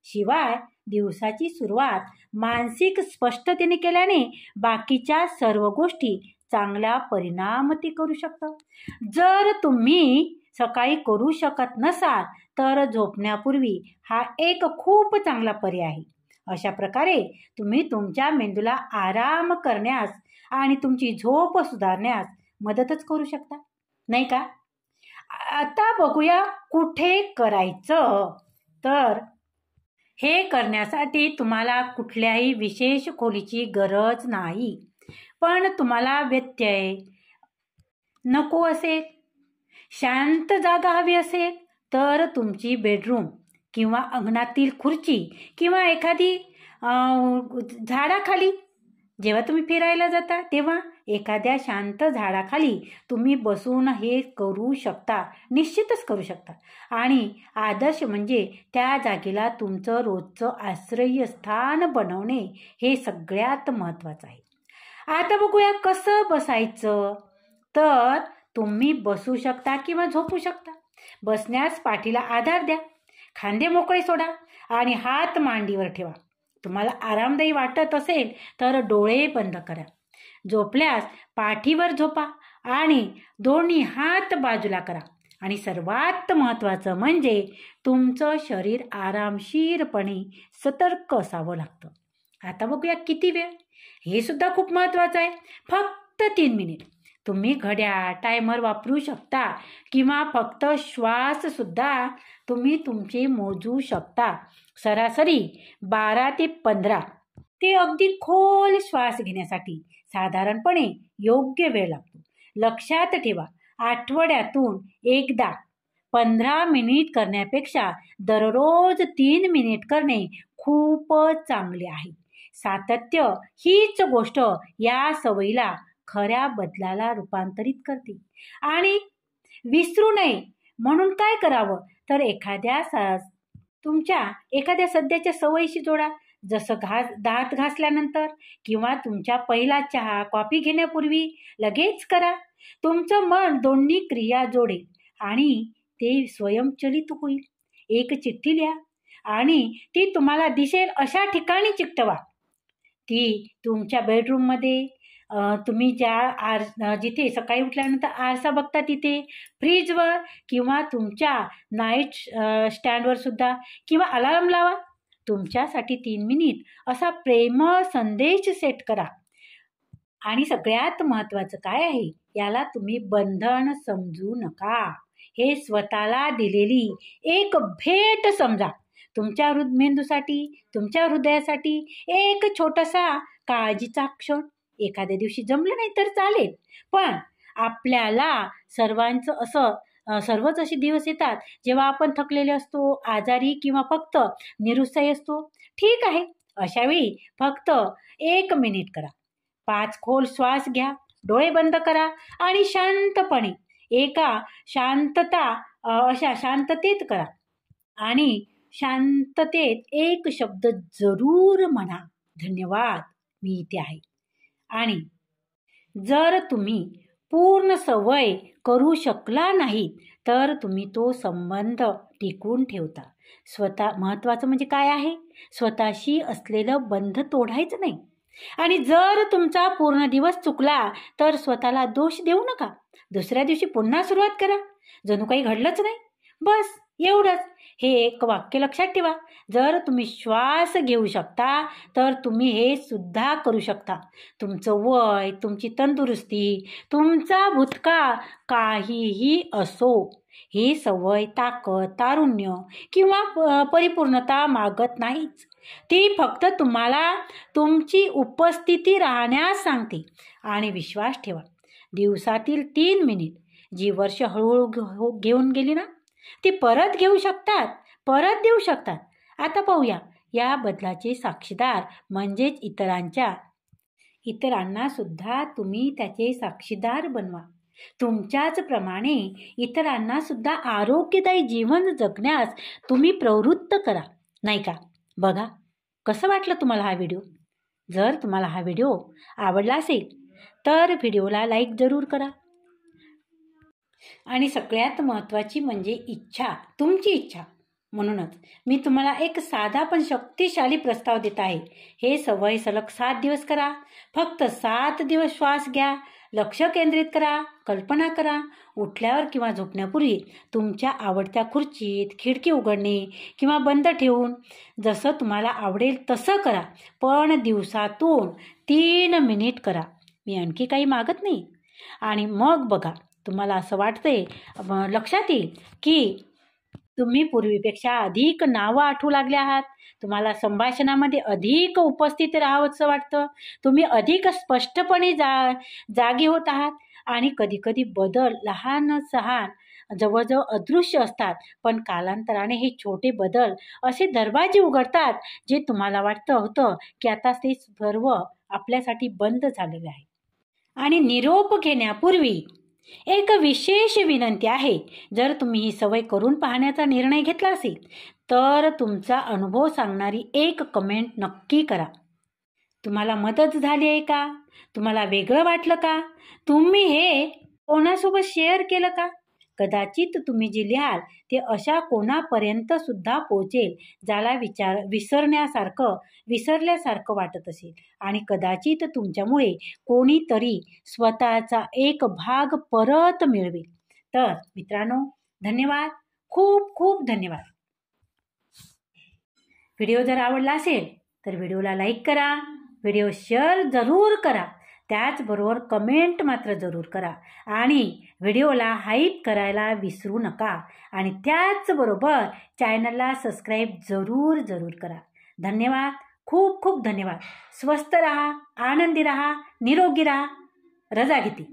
शिवाय दिवसाची सुरुवात मानसिक स्पष्टतेने केल्याने बाकीच्या सर्व गोष्टी चांगला परिणाम ते करू शकतात. जर तुम्ही सकाळी करू शकत नसाल तर झोपण्यापूर्वी हा एक खूप चांगला पर्याय आहे. अशा प्रकारे तुम्ही तुमच्या मेंदूला आराम करण्यास आणि तुमची झोप सुधारण्यास मदतच करू शकता, नाही का? आता बघूया कुठे करायचं. तर हे करण्यासाठी तुम्हाला कुठल्याही विशेष खोलीची गरज नाही. पण तुम्हाला व्यत्यय नको असेल, शांत जागा हवी असेल, तर तुमची बेडरूम किंवा अंगणातील खुर्ची किंवा एखादी झाडाखाली, जेव्हा तुम्ही फिरायला जाता तेव्हा एखाद्या शांत झाडाखाली तुम्ही बसून हे करू शकता, निश्चितच करू शकता. आणि आदर्श म्हणजे त्या जागेला तुमचं रोजचं आश्रयस्थान बनवणे हे सगळ्यात महत्त्वाचं आहे. आता बघूया कसं बसायचं. तर तुम्ही बसू शकता किंवा झोपू शकता. बसण्यास पाठीला आधार द्या, खांदे मोकळे सोडा आणि हात मांडीवर ठेवा. तुम्हाला आरामदायी वाटत असेल तर डोळे बंद करा. झोपल्यास पाठीवर झोपा आणि दोन्ही हात बाजूला करा. आणि सर्वात महत्त्वाचं म्हणजे तुमचं शरीर आरामशीरपणे सतर्क असावं लागतं. आता बघूया किती वेळ. हे सुद्धा खूप महत्त्वाचं आहे. फक्त 3 मिनिट. तुम्ही घड्याळ, टायमर वापरू शकता किंवा फक्त श्वास सुद्धा तुम्ही तुमचे मोजू शकता. सरासरी 12 ते 15 ते अगदी खोल श्वास घेण्यासाठी साधारणपणे योग्य वेळ लागतो. लक्षात ठेवा, आठवड्यातून एकदा 15 मिनिट करण्यापेक्षा दररोज 3 मिनिट करणे खूपच चांगले आहे. सातत्य हीच गोष्ट या सवयीला खऱ्या बदलाला रूपांतरित करते. आणि विसरू नये म्हणून काय करावं तर तुमच्या एखाद्या सध्याच्या सवयीशी जोडा. जसं दात घासल्यानंतर किंवा तुमच्या पहिला चहा कॉफी घेण्यापूर्वी लगेच करा. तुमचं मन दोन्ही क्रिया जोडेल आणि ते स्वयंचलित होईल. एक चिठ्ठी लिहा आणि ती तुम्हाला दिसेल अशा ठिकाणी चिकटवा. ती तुमच्या बेडरूममध्ये, तुम्ही जिथे सकाळी उठल्यानंतर आरसा बघता तिथे, फ्रीजवर किंवा तुमच्या नाईट स्टँडवर सुद्धा, किंवा अलार्म लावा. तुमच्यासाठी 3 मिनिट असा प्रेमळ संदेश सेट करा. आणि सगळ्यात महत्त्वाचं काय आहे, याला तुम्ही बंधन समजू नका. हे स्वतःला दिलेली एक भेट समजा. तुमच्या मेंदूसाठी, तुमच्या हृदयासाठी एक छोटासा काळजीचा क्षण. एखाद्या दिवशी जमलं नाही तर चालेल, पण आपल्याला सर्वच असे दिवस येतात जेव्हा आपण थकलेले असतो, आजारी किंवा फक्त निरुत्साही असतो. ठीक आहे, अशा वेळी फक्त 1 मिनिट करा. 5 खोल श्वास घ्या, डोळे बंद करा आणि शांतपणे अशा शांततेत करा. आणि शांततेत एक शब्द जरूर म्हणा, धन्यवाद, मी इथे आहे. आणि जर तुम्ही पूर्ण सवय करू शकला नाही तर तुम्ही तो संबंध टिकवून ठेवता. महत्त्वाचं म्हणजे काय आहे, स्वतःशी असलेलं बंध तोडायचं नाही. आणि जर तुमचा पूर्ण दिवस चुकला तर स्वतःला दोष देऊ नका. दुसऱ्या दिवशी पुन्हा सुरुवात करा, जणू काही घडलंच नाही. बस एवढंच. हे एक वाक्य लक्षात ठेवा, जर तुम्ही श्वास घेऊ शकता तर तुम्ही हे सुद्धा करू शकता. तुमचं वय, तुमची तंदुरुस्ती, तुमचा भूतकाळ काहीही असो, ही सवय ताकद, तारुण्य किंवा परिपूर्णता मागत नाहीच. ती फक्त तुम्हाला तुमची उपस्थिती राहण्यास सांगते. आणि विश्वास ठेवा, दिवसातील 3 मिनिट जी वर्ष हळूहळू घेऊन गेली ना, ती परत देऊ शकतात. आता पाहूया, या बदलाचे साक्षीदार म्हणजेच इतरांना सुद्धा तुम्ही त्याचे साक्षीदार बनवा. तुमच्याच प्रमाणे इतरांना सुद्धा आरोग्यदायी जीवन जगण्यास तुम्ही प्रवृत्त करा, नाही का? बघा, कसं वाटलं तुम्हाला हा व्हिडिओ? जर तुम्हाला हा व्हिडिओ आवडला असेल तर व्हिडिओला लाईक जरूर करा. आणि सगळ्यात महत्त्वाची म्हणजे तुमची इच्छा. म्हणूनच मी तुम्हाला एक साधा पण शक्तिशाली प्रस्ताव देत आहे. हे सवय सलग 7 दिवस करा. फक्त 7 दिवस श्वास घ्या, लक्ष केंद्रित करा, कल्पना करा. उठल्यावर किंवा झोपण्यापूर्वी तुमच्या आवडत्या खुर्चीत खिडकी उघडणे किंवा बंद ठेवून जसं तुम्हाला आवडेल तसं करा, पण दिवसातून 3 मिनिट करा. मी आणखी काही मागत नाही. आणि मग बघा, तुम्हाला असं वाटतंय, लक्षात येईल की तुम्ही पूर्वीपेक्षा अधिक नावं आठवू लागले आहात. तुम्हाला संभाषणामध्ये अधिक उपस्थित राहावंसं वाटतं. तुम्ही अधिक स्पष्टपणे जागी होत आहात. आणि कधीकधी बदल लहान जवळजवळ अदृश्य असतात, पण कालांतराने हे छोटे बदल असे दरवाजे उघडतात जे तुम्हाला वाटतं होतं की आता ते सर्व आपल्यासाठी बंद झालेले आहे. आणि निरोप घेण्यापूर्वी एक विशेष विनंती आहे. जर तुम्ही ही सवय करून पाहण्याचा निर्णय घेतला असेल तर तुमचा अनुभव सांगणारी एक कमेंट नक्की करा. तुम्हाला मदत झाली आहे का? तुम्हाला वेगळं वाटलं का? तुम्ही हे कोणासोबत शेअर केलं का? कदाचित तुम्ही जे लिहाल ते अशा कोणापर्यंत सुद्धा पोहोचेल ज्याला विसरल्यासारखं वाटत असेल. आणि कदाचित तुमच्यामुळे कोणीतरी स्वतःचा एक भाग परत मिळवेल. तर मित्रांनो, धन्यवाद, खूप खूप धन्यवाद. व्हिडिओ जर आवडला असेल तर व्हिडिओला लाईक करा, व्हिडिओ शेअर जरूर करा, त्याचबरोबर कमेंट मात्र जरूर करा. आणि व्हिडिओला हाईप करायला विसरू नका. आणि त्याचबरोबर चॅनलला सबस्क्राईब जरूर करा. धन्यवाद, खूप खूप धन्यवाद. स्वस्थ राहा, आनंदी राहा, निरोगी राहा. रजा घेते.